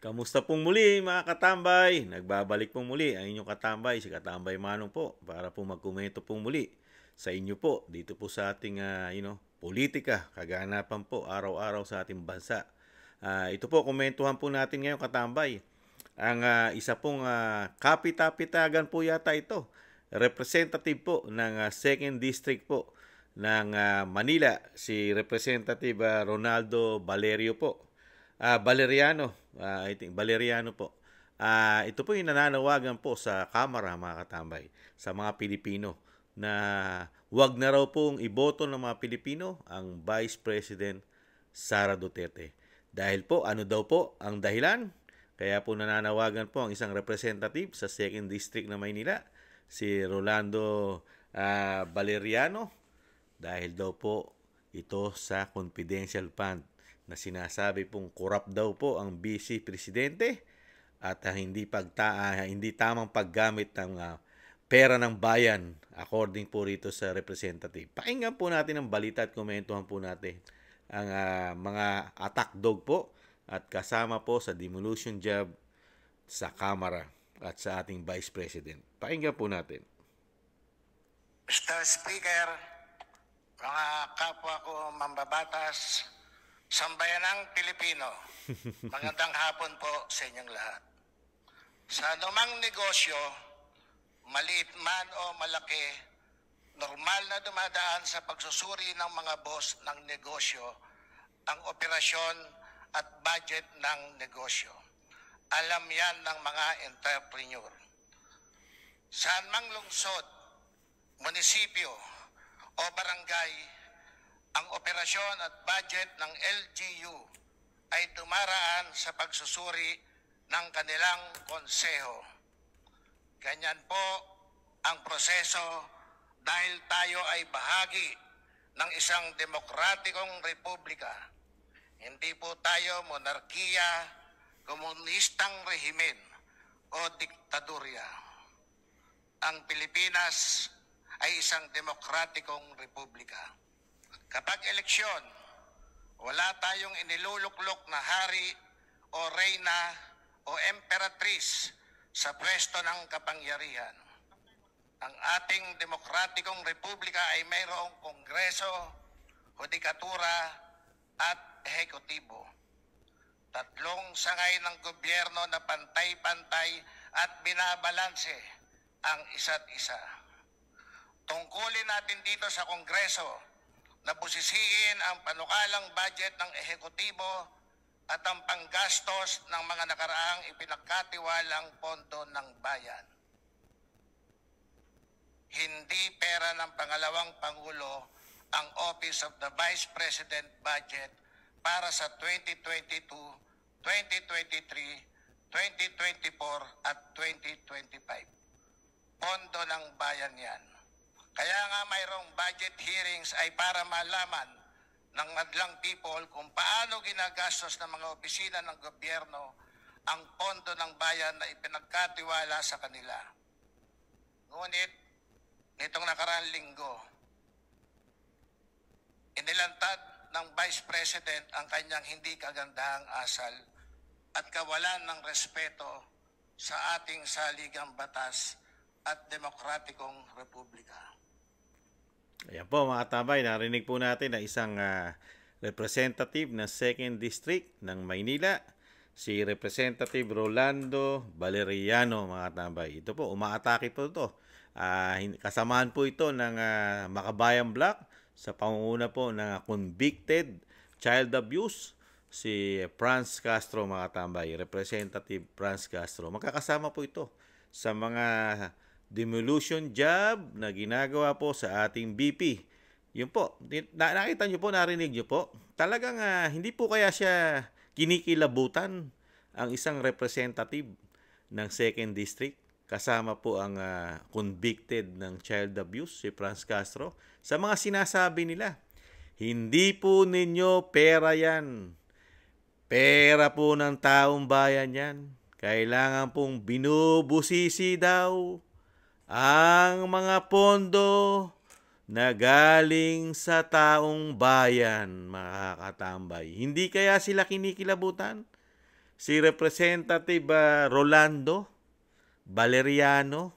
Kamusta pong muli mga katambay? Nagbabalik pong muli ang inyong katambay, si Katambay Manong po, para po magkomento pong muli sa inyo po dito po sa ating politika, kaganapan po araw-araw sa ating bansa. Ito po, komentuhan po natin ngayon katambay. Ang isa pong kapita-pitagan po yata ito. Representative po ng 2nd District po ng Manila, si Representative Ronaldo Valerio po. Valeriano, I think Valeriano po. Ito po yung nananawagan po sa Kamara mga katambay sa mga Pilipino na wag na raw pong iboto ng mga Pilipino ang Vice President Sara Duterte. Dahil po, ano daw po ang dahilan? Kaya po nananawagan po ang isang representative sa 2nd District na Maynila, si Rolando Valeriano, dahil daw po ito sa confidential fund na sinasabi pong corrupt daw po ang vice presidente at hindi tamang paggamit ng pera ng bayan according po rito sa representative. Pakinggan po natin ang balita at komentuhan po natin ang mga attack dog po at kasama po sa demolition job sa Kamara at sa ating Vice President. Pakinggan po natin. Mr. Speaker, mga kapwa ko mambabatas, sambayanang Pilipino, magandang hapon po sa inyong lahat. Sa anumang negosyo, maliit man o malaki, normal na dumadaan sa pagsusuri ng mga boss ng negosyo ang operasyon at budget ng negosyo. Alam yan ng mga entrepreneur. Saan mang lungsod, munisipyo o barangay, ang operasyon at budget ng LGU ay dumaraan sa pagsusuri ng kanilang konseho. Ganyan po ang proseso dahil tayo ay bahagi ng isang demokratikong republika. Hindi po tayo monarkiya, komunistang rehimen o diktadurya. Ang Pilipinas ay isang demokratikong republika. Kapag eleksyon, wala tayong iniluluklok na hari o reyna o emperatriz sa pwesto ng kapangyarihan. Ang ating demokratikong republika ay mayroong kongreso, hudikatura at ehekutibo. Tatlong sangay ng gobyerno na pantay-pantay at binabalanse ang isa't isa. Tungkulin natin dito sa kongreso na busisiin ang panukalang budget ng ehekutibo at ang panggastos ng mga nakaraang ipinagkatiwalang pondo ng bayan. Hindi pera ng pangalawang Pangulo ang Office of the Vice President budget para sa 2022, 2023, 2024 at 2025. Pondo ng bayan yan. Kaya nga mayroong budget hearings ay para malaman ng madlang people kung paano ginagastos ng mga opisina ng gobyerno ang pondo ng bayan na ipinagkatiwala sa kanila. Ngunit, nitong nakaraang linggo, inilantad ng Vice President ang kanyang hindi kagandahang asal at kawalan ng respeto sa ating saligang batas at demokratikong republika. Ayan po mga tambay, narinig po natin na isang representative ng 2nd District ng Maynila, si Representative Rolando Valeriano mga tambay. Ito po, umaatake po ito. Kasamahan po ito ng Makabayan Block sa pangunguna po ng convicted child abuse, si Franz Castro mga tambay, Representative Franz Castro. Magkakasama po ito sa mga demolition job na ginagawa po sa ating BP. Yun po, nakita nyo po, narinig nyo po, talagang hindi po kaya siya kinikilabutan ang isang representative ng 2nd District. Kasama po ang convicted ng child abuse, si Franz Castro, sa mga sinasabi nila. Hindi po ninyo pera yan. Pera po ng taong bayan yan. Kailangan pong binubusisi daw ang mga pondo na galing sa taong bayan, mga katambay. Hindi kaya sila kinikilabutan? si Representative Rolando Valeriano,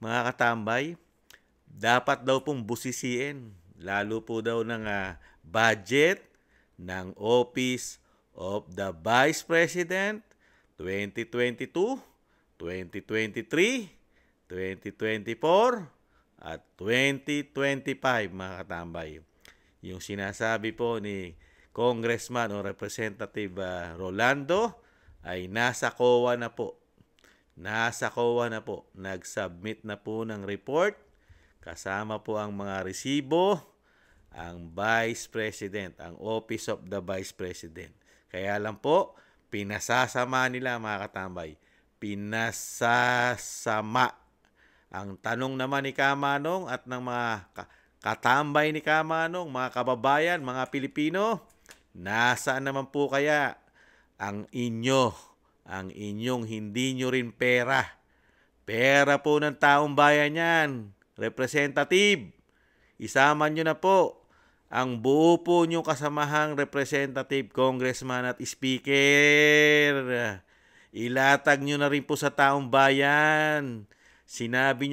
mga katambay, dapat daw pong busisiin, lalo po daw ng budget ng Office of the Vice President 2022, 2023, 2024, at 2025, mga katambay. Yung sinasabi po ni Congressman o Representative Rolando ay nasa COA na po. Nasa COA na po. Nag-submit na po ng report. Kasama po ang mga resibo, ang Vice President, ang Office of the Vice President. Kaya lang po, pinasasama nila, mga katambay. Pinasasama. Ang tanong naman ni Kamanong at ng mga katambay ni Kamanong, mga kababayan, mga Pilipino, nasaan naman po kaya ang inyong hindi nyo rin pera? Pera po ng taong bayan yan. Representative, isama nyo na po ang buo po nyo kasamahang representative, congressman at speaker. Ilatag nyo na rin po sa taong bayan. Sinabi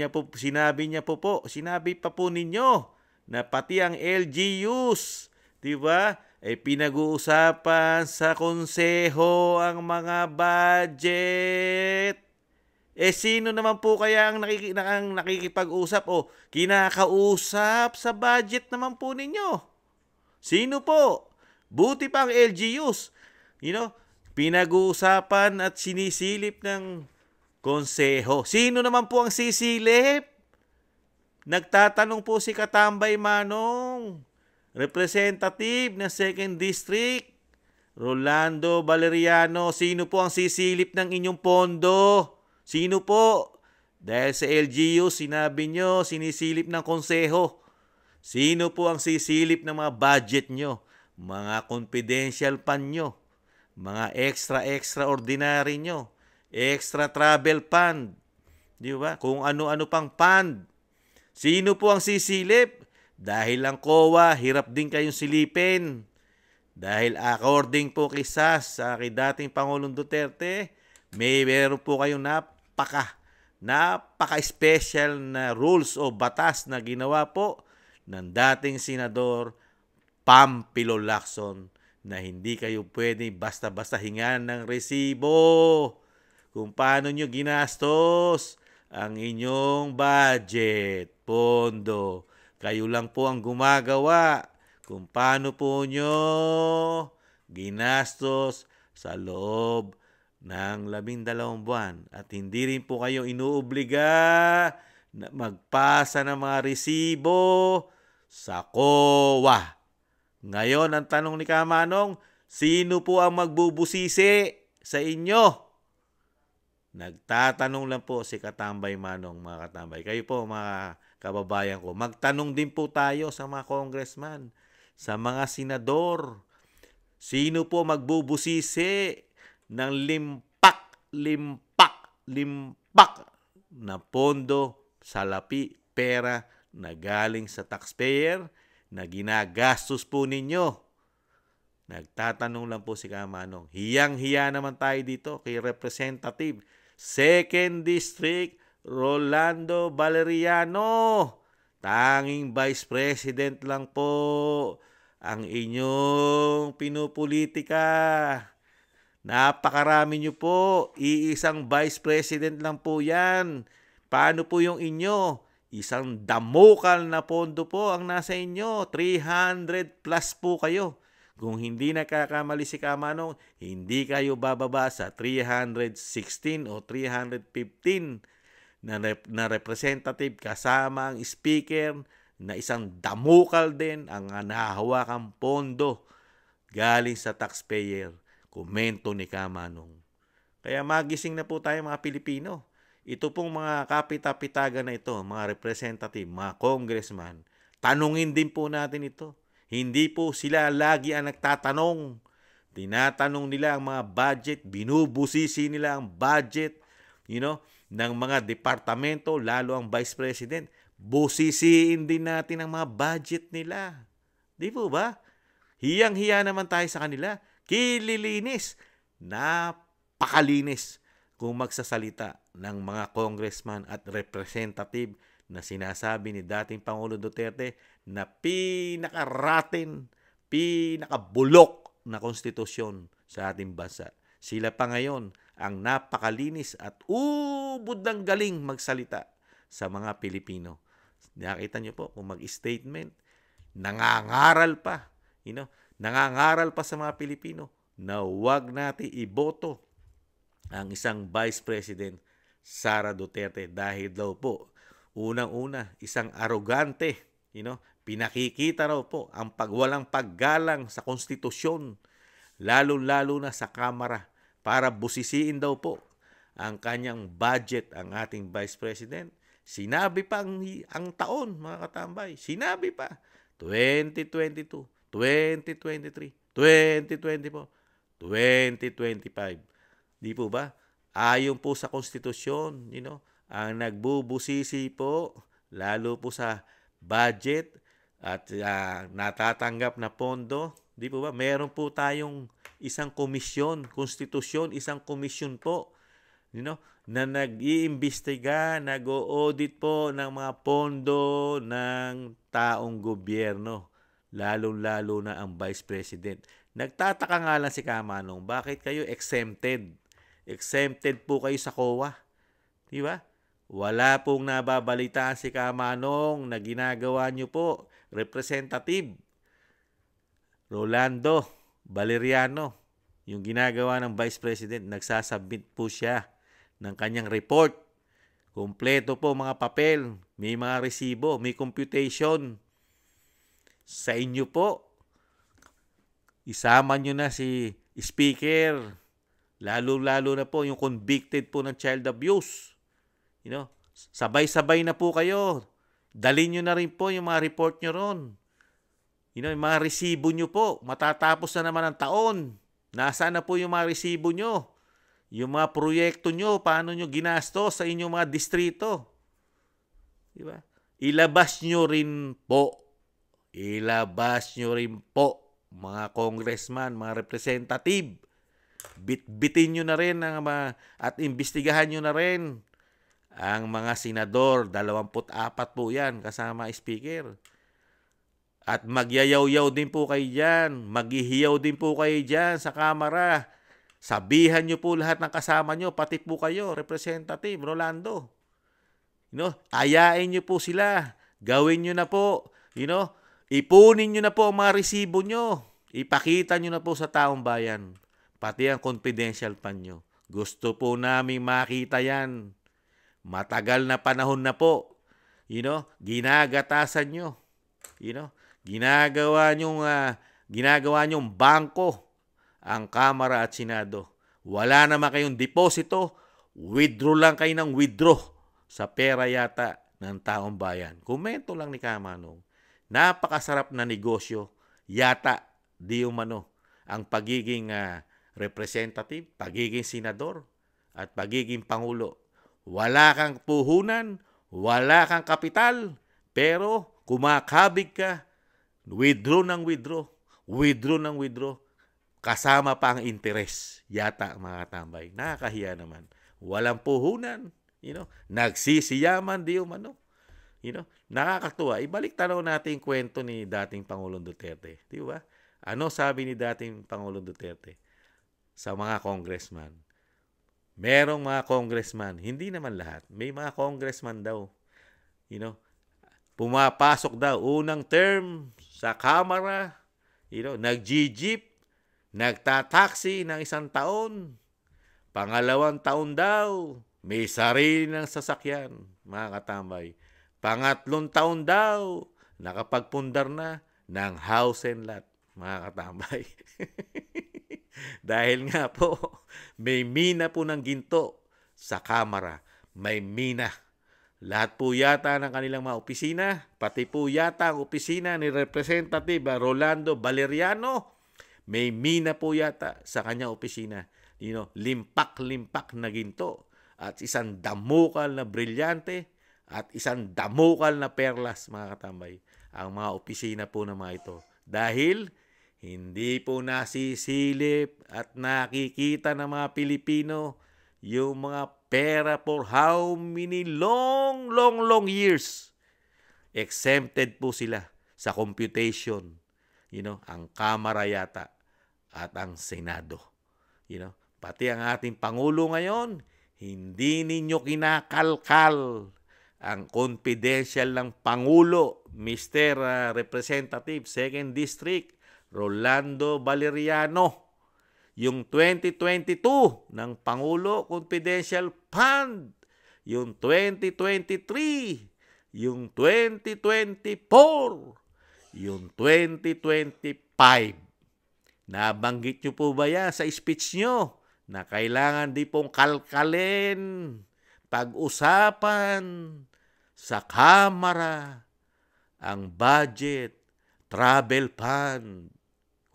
pa po ninyo na pati ang LGUs, di ba? Pinag-uusapan sa konseho ang mga budget. Sino naman po kaya ang nakikipag-usap o kinakausap sa budget naman po ninyo? Sino po? Buti pa ang LGUs. Pinag-uusapan at sinisilip ng konseho. Sino naman po ang sisilip? Nagtatanong po si Katambay Manong, representative ng 2nd District, Rolando Valeriano. Sino po ang sisilip ng inyong pondo? Sino po? Dahil sa LGU, sinabi nyo, sinisilip ng konseho. Sino po ang sisilip ng mga budget nyo? Mga confidential fund nyo? Mga extraordinary nyo? Extra travel fund? Di ba? Kung ano-ano pang fund. Sino po ang sisilip? Dahil ang COA, hirap din kayong silipin. Dahil according po kay SAS, sa dating Pangulong Duterte, meron po kayong napaka-special na rules o batas na ginawa po ng dating Senador Pampilo Lacson na hindi kayo pwede basta-basta hingan ng resibo kung paano nyo ginastos ang inyong budget, pondo. Kayo lang po ang gumagawa kung paano po nyo ginastos sa loob ng 12 buwan. At hindi rin po kayo inuobliga na magpasa ng mga resibo sa COA. Ngayon, ang tanong ni Kamanong, sino po ang magbubusisi sa inyo? Nagtatanong lang po si Katambay Manong, mga katambay. Kayo po, mga kababayan ko, magtanong din po tayo sa mga congressman, sa mga senador. Sino po magbubusisi ng limpak na pondo, salapi, pera na galing sa taxpayer na ginagastos po ninyo? Nagtatanong lang po si Kamanong. Hiyang-hiya naman tayo dito kay Representative 2nd District Rolando Valeriano. Tanging Vice President lang po ang inyong pinupolitika. Napakarami nyo po. Iisang Vice President lang po yan. Paano po yung inyo? Isang damukal na pondo po ang nasa inyo. 300 plus po kayo. Kung hindi nakakamali si Kamanong, hindi kayo bababa sa 316 o 315 na representative kasama ang speaker na isang damukal din ang nahahawakang pondo galing sa taxpayer. Komento ni Kamanong. Kaya magising na po tayo, mga Pilipino. Ito pong mga kapita-pitagan na ito, mga representative, mga congressman, tanungin din po natin ito. Hindi po sila lagi ang nagtatanong. Tinatanong nila ang mga budget, binubusisi nila ang budget, ng mga departamento, lalo ang Vice President. Busisiin din natin ang mga budget nila. Di po ba? Hiyang-hiya naman tayo sa kanila. Kililinis. napakalinis kung magsasalita ng mga congressman at representative na sinasabi ni dating Pangulo Duterte na pinakaratin, pinakabulok na konstitusyon sa ating bansa. Sila pa ngayon ang napakalinis at ubod ng galing magsalita sa mga Pilipino. Nakita niyo po kung mag-statement, nangangaral pa, nangangaral pa sa mga Pilipino na huwag natin iboto ang isang Vice President Sara Duterte dahil daw po unang-una isang arogante, pinakikita raw po ang walang paggalang sa konstitusyon, lalo-lalo na sa Kamara, para busisiin daw po ang kanyang budget ang ating Vice President. Sinabi pa ang taon, mga katambay. Sinabi pa 2022, 2023, 2024, 2025. Di po ba? Ayon po sa konstitusyon, ang nagbubusisi po, lalo po sa budget at natatanggap na pondo, di po ba? Meron po tayong isang komisyon, konstitusyon, isang komisyon po, na nag-iimbestiga, nag-o-audit po ng mga pondo ng taong gobyerno, lalo-lalo na ang Vice President. Nagtataka nga lang si Kamanong, bakit kayo exempted? Exempted po kayo sa COA. Di ba? Wala pong nababalitaan si Kamanong na ginagawa nyo po, Representative Rolando Valeriano, yung ginagawa ng Vice President, nagsasubmit po siya ng kanyang report. Kompleto po mga papel, may mga resibo, may computation. Sa inyo po, isama nyo na si Speaker, lalo-lalo na po yung convicted po ng child abuse. Sabay-sabay na po kayo. Dalhin nyo na rin po yung mga report nyo ron. Yung mga resibo nyo po, matatapos na naman ang taon. Nasaan na po yung mga resibo nyo? Yung mga proyekto nyo, paano nyo ginastos sa inyong mga distrito? Diba? Ilabas nyo rin po. Ilabas nyo rin po, mga congressman, mga representative. Bitbitin nyo na rin at imbestigahan nyo na rin ang mga senador. 24 po yan, kasama speaker. At magyayaw-yaw din po kayo dyan. Maghihiyaw din po kayo dyan sa Kamara. Sabihan nyo po lahat ng kasama nyo, pati po kayo, Representative Rolando. Ayain nyo po sila. Gawin nyo na po. Ipunin nyo na po ang mga resibo nyo. Ipakita nyo na po sa taong bayan. Pati ang confidential pan nyo. Gusto po namin makita yan. Matagal na panahon na po. Ginagatasan nyo. Ginagawa nyong bangko ang Kamara at Senado. Wala naman kayong deposito, withdraw lang kayo ng withdraw sa pera yata ng taong bayan. Komento lang ni Kamanong. Napakasarap na negosyo yata di umano ang pagiging representative, pagiging senador at pagiging pangulo. Wala kang puhunan, wala kang kapital, pero kumakabig ka, withdraw ng withdraw, withdraw ng withdraw, kasama pa ang interes. Yata, mga katambay. Nakakahiya naman. Walang puhunan, nagsisiyaman, di umano. Nakakatuwa. Ibalik tanaw natin yung kwento ni dating Pangulong Duterte. Di ba? Ano sabi ni dating Pangulong Duterte sa mga congressman? Merong mga congressman, hindi naman lahat, may mga congressman daw, pumapasok daw, unang term sa Kamara, nag-jeep, nagtataksi ng 1 taon, pangalawang taon daw, may sarili ng sasakyan, mga katambay. Pangatlong taon daw, nakapagpundar na ng house and lot, mga katambay. Dahil nga po, may mina po ng ginto sa Kamara. May mina. Lahat po yata ng kanilang mga opisina, pati po yata ang opisina ni Representative Rolando Valeriano, may mina po yata sa kanyang opisina. Limpak-limpak na ginto at isang damukal na brilyante at isang damukal na perlas, mga katambay, ang mga opisina po ng mga ito. Dahil Hindi po nasisilip at nakikita ng mga Pilipino yung mga pera for how many long years. Exempted po sila sa computation. Ang Kamara yata at ang Senado. Pati ang ating Pangulo ngayon, hindi ninyo kinakalkal ang confidential ng Pangulo, Mr. Representative, 2nd District, Rolando Valeriano. Yung 2022 ng Pangulo Confidential Fund, yung 2023, yung 2024, yung 2025. Nabanggit nyo po ba yan sa speech nyo na kailangan di pong kalkalin, pag-usapan sa Kamara ang budget, travel fund,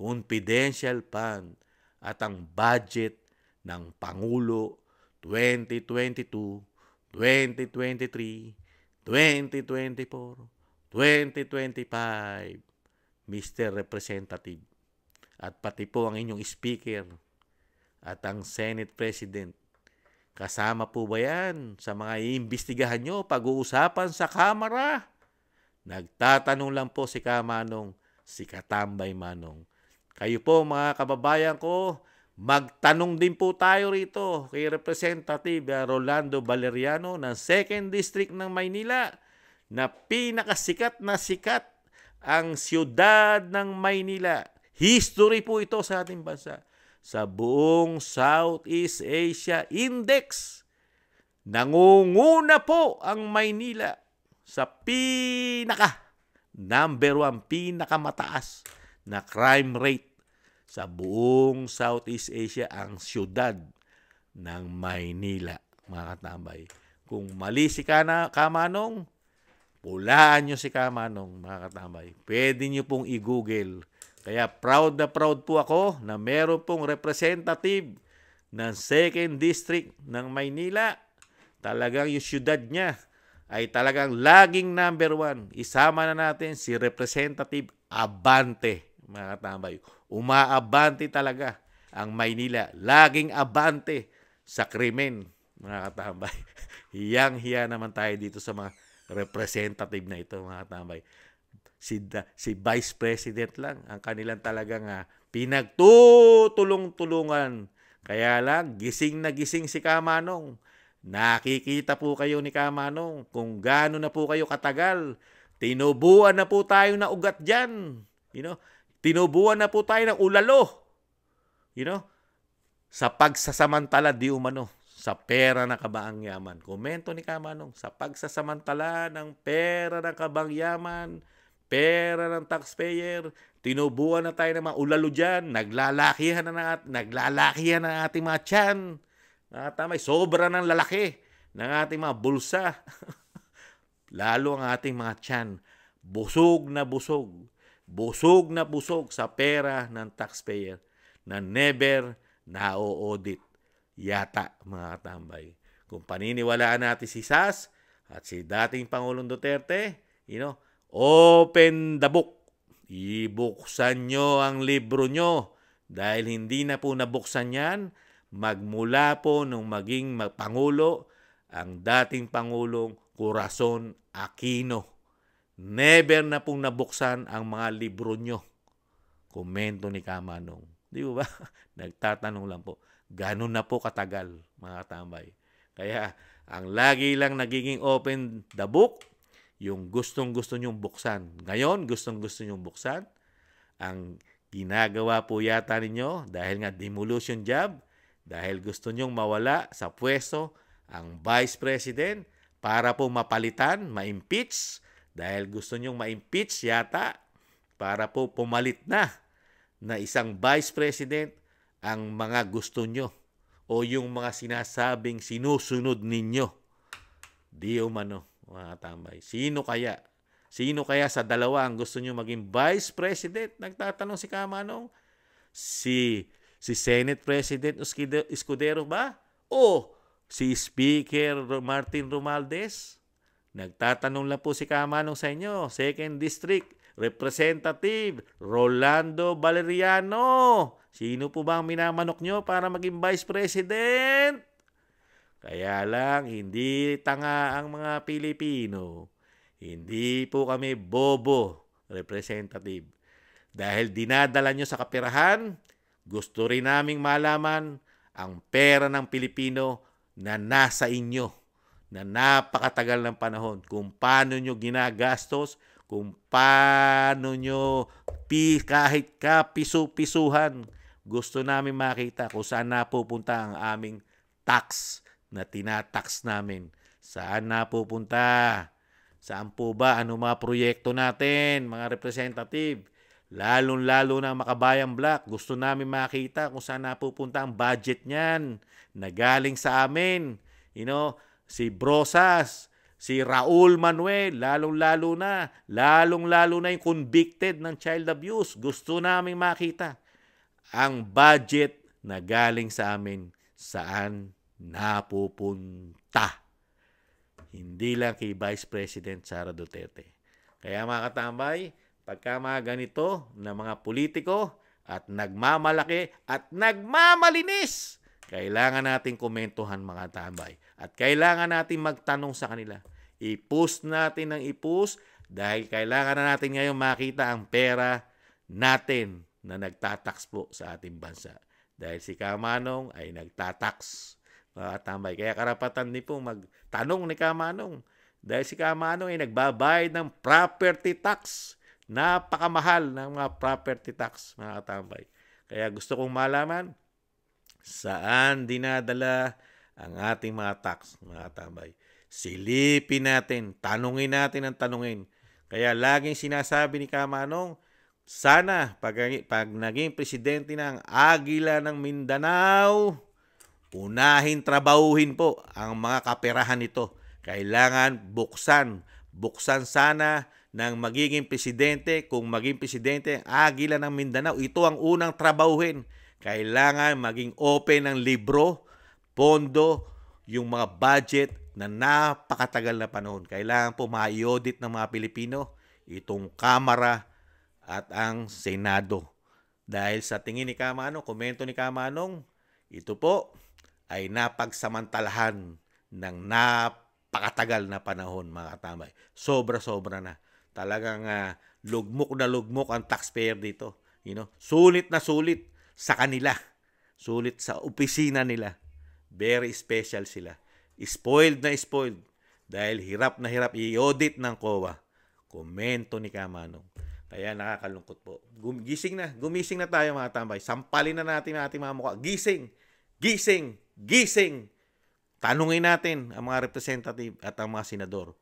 confidential fund, at ang budget ng Pangulo 2022, 2023, 2024, 2025, Mr. Representative, at pati po ang inyong speaker at ang Senate President. Kasama po ba yan sa mga iimbestigahan nyo pag-uusapan sa Kamara? Nagtatanong lang po si Kamanong, si Katambay Manong. Kayo po mga kababayan ko, magtanong din po tayo rito kay Representative Rolando Valeriano ng 2nd District ng Maynila na pinakasikat na sikat ang siyudad ng Maynila. History po ito sa ating bansa. Sa buong Southeast Asia Index, nangunguna po ang Maynila sa number 1, pinakamataas na crime rate sa buong Southeast Asia ang siyudad ng Maynila, mga katambay. Kung mali si Kamanong, pulaan nyo si Kamanong, mga katambay. Pwede nyo pong i-google. Kaya proud na proud po ako na meron pong representative ng 2nd District ng Maynila. Talagang yung syudad niya ay talagang laging number 1. Isama na natin si Representative Abante, mga katambay. Umaabante talaga ang Maynila. Laging abante sa krimen, mga katambay. Hiyang-hiya naman tayo dito sa mga representative na ito, mga katambay. Si Vice President lang ang kanilang talagang pinagtutulong-tulungan. Kaya lang, gising na gising si Kamanong. Nakikita po kayo ni Kamanong kung gaano na po kayo katagal. Tinubuan na po tayo na ugat dyan. Tinubuan na po tayo ng ulalo. Sa pagsasamantala di umano sa pera ng kabaang yaman. Komento ni Kamanong, sa pagsasamantala ng pera ng kabaang yaman, pera ng taxpayer, tinubuan na tayo ng mga ulalo dyan, naglalakihan na ating mga tiyan. Tamay, sobra ng lalaki ng ating mga bulsa. Lalo ang ating mga tiyan, busog na busog sa pera ng taxpayer na never na-audit yata, mga katambay. Kung paniniwalaan natin si SAS at si dating Pangulong Duterte, open the book. Ibuksan nyo ang libro nyo. Dahil hindi na po nabuksan yan, magmula po nung maging Pangulo, ang dating Pangulong Corazon Aquino. Never na pong nabuksan ang mga libro nyo. Komento ni Kamanong. Di ba? Nagtatanong lang po. Ganun na po katagal, mga katambay. Kaya, ang lagi lang nagiging open the book, yung gustong-gusto nyong buksan. Ngayon, gustong-gusto nyong buksan. Ang ginagawa po yata ninyo, dahil nga demolition job, dahil gusto nyong mawala sa pwesto ang Vice President para po mapalitan, ma-impeach, dahil gusto nyong ma-impeach yata para po pumalit na isang Vice President ang mga gusto nyo o yung mga sinasabing sinusunod ninyo. Di umano, mga tambay. Sino kaya sa dalawa ang gusto nyo maging Vice President? Nagtatanong si Kamanong. Si Senate President Escudero ba? O si Speaker Martin Romualdez? Nagtatanong lang po si Kamanong sa inyo. 2nd District, Representative Rolando Valeriano. Sino po ba ang minamanok nyo para maging Vice President? Kaya lang, hindi tanga ang mga Pilipino. Hindi po kami bobo, Representative. Dahil dinadala nyo sa kapirahan, gusto rin naming malaman ang pera ng Pilipino na nasa inyo, na napakatagal ng panahon, kung paano nyo ginagastos, kung paano nyo kahit kapiso-pisuhan, gusto namin makita kung saan napupunta ang aming tax na tinatax namin. Saan napupunta? Saan po ba? Ano mga proyekto natin, mga representative? Lalong-lalo na Makabayan Black. Gusto namin makita kung saan napupunta ang budget niyan na galing sa amin. Si Brosas, si Raul Manuel, lalong-lalo na yung convicted ng child abuse. Gusto namin makita ang budget na galing sa amin saan napupunta. Hindi lang kay Vice President Sara Duterte. Kaya mga katambay, pagka mga ganito na mga politiko at nagmamalaki at nagmamalinis, kailangan natin komentuhan mga tambay. At kailangan natin magtanong sa kanila. I-push natin ng i-push dahil kailangan na natin ngayon makita ang pera natin na nagtatax po sa ating bansa. Dahil si Kamanong ay nagtatax, mga katambay. Kaya karapatan din po magtanong ni Kamanong. Dahil si Kamanong ay nagbabayad ng property tax. Napakamahal ng mga property tax, mga katambay. Kaya gusto kong malaman saan dinadala ang ating mga tax, mga katambay. Silipin natin, tanungin natin ang tanungin. Kaya laging sinasabi ni Kamanong, sana pag naging presidente ng Agila ng Mindanao, unahin trabahuhin po ang mga kaperahan nito. Kailangan buksan sana ng magiging presidente. Kung maging presidente ang Agila ng Mindanao, ito ang unang trabahuhin. Kailangan maging open ng libro, pondo, yung mga budget na napakatagal na panahon. Kailangan po ma-audit ng mga Pilipino itong Kamara at ang Senado. Dahil sa tingin ni Kamanong, komento ni Kamanong, ito po ay napagsamantalahan ng napakatagal na panahon, mga katambay. Sobra-sobra na. Talagang lugmok na lugmok ang taxpayer dito. Sulit na sulit sa kanila. Sulit sa opisina nila. Very special sila. Spoiled na spoiled. Dahil hirap na hirap i-audit ng COA. Komento ni Kamanong. Kaya nakakalungkot po. Gumising na tayo mga tambay. Sampalin na natin ang ating mga mukha. Gising! Tanungin natin ang mga representative at ang mga senador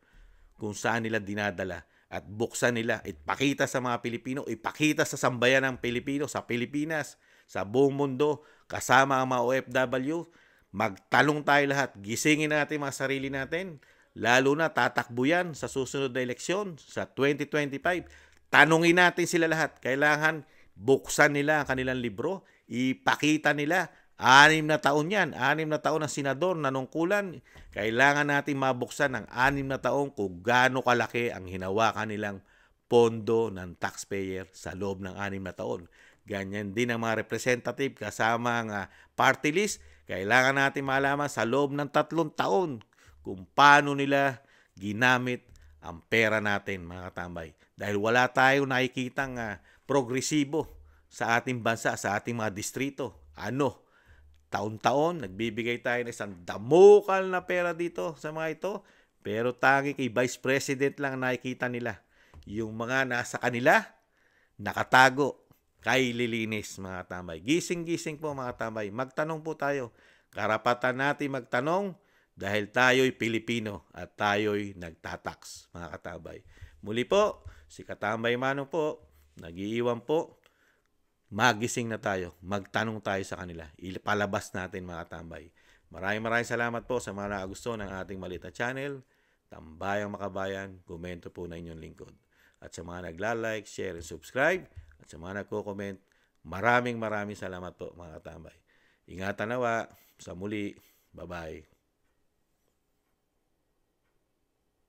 kung saan nila dinadala at buksan nila, ipakita sa mga Pilipino, ipakita sa sambayan ng Pilipino, sa Pilipinas, sa buong mundo, kasama ang mga OFW. Magtanong tayo lahat. Gisingin natin mga sarili natin. Lalo na tatakbo yan sa susunod na eleksyon sa 2025. Tanungin natin sila lahat. Kailangan buksan nila ang kanilang libro. Ipakita nila. 6 na taon yan. 6 na taon ng senador nanungkulan. Kailangan natin mabuksan ng 6 na taon kung gaano kalaki ang hinawakan nilang pondo ng taxpayer sa loob ng 6 na taon. Ganyan din ang mga representative kasama ang party list. Kailangan natin malaman sa loob ng 3 taon kung paano nila ginamit ang pera natin, mga katambay. Dahil wala tayong nakikitang progresibo sa ating bansa, sa ating mga distrito. Taon-taon, nagbibigay tayo ng isang damukal na pera dito sa mga ito. Pero tangi kay Vice President lang nakikita nila. Yung mga nasa kanila, nakatago, kay lilinis, mga tambay. Gising-gising po, mga tambay. Magtanong po tayo. Karapatan natin magtanong dahil tayo'y Pilipino at tayo'y nagtatax, mga katambay. Muli po, si Katambay Manong po, nag-iiwan po. Magising na tayo. Magtanong tayo sa kanila. Ipalabas natin, mga tambay. Maraming salamat po sa mga nakagusto ng ating maliit na channel. Tambayang Makabayan, komento po na inyong lingkod. At sa mga nagla-like, share, and subscribe, at sa mga nagko-comment, maraming salamat po, mga katambay. Ingatan nawa. Sa muli. Bye-bye.